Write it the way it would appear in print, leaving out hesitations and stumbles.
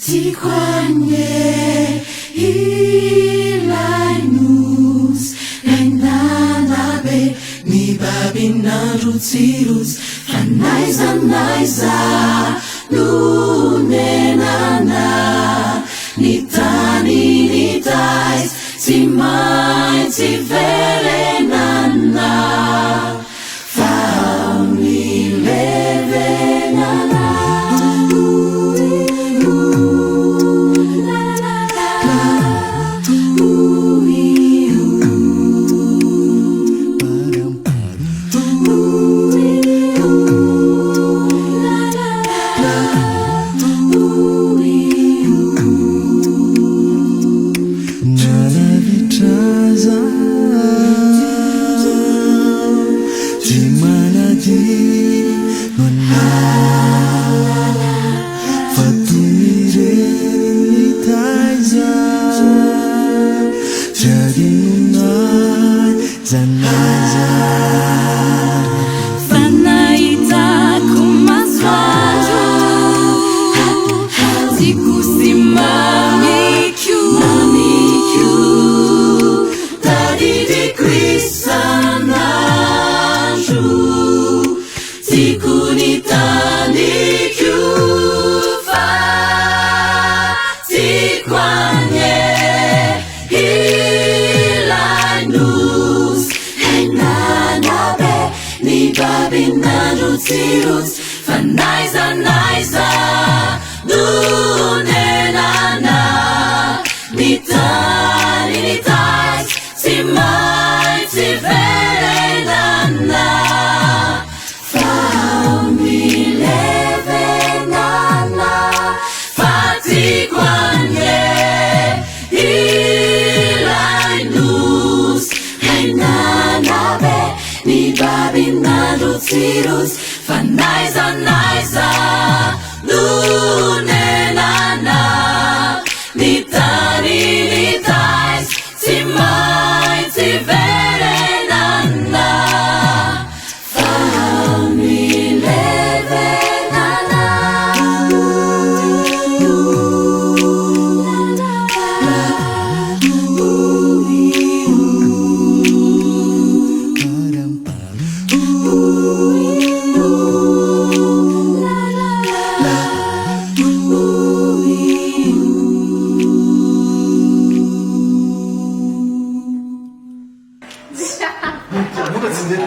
Tikwane ilainus Nainanabe ni babinarutirus Fanaiza lunenana Nitani nitais Timai tiverenana Babinarutirus Fanaiza lunenana Nitani nitais Timai tiverenana Familevenana Fatikwane ilainus Hainanabe Ni babinarutirus Fanaiza lunenana Nitani nitais Timai tiverenana Familevenana 뭔가 진짜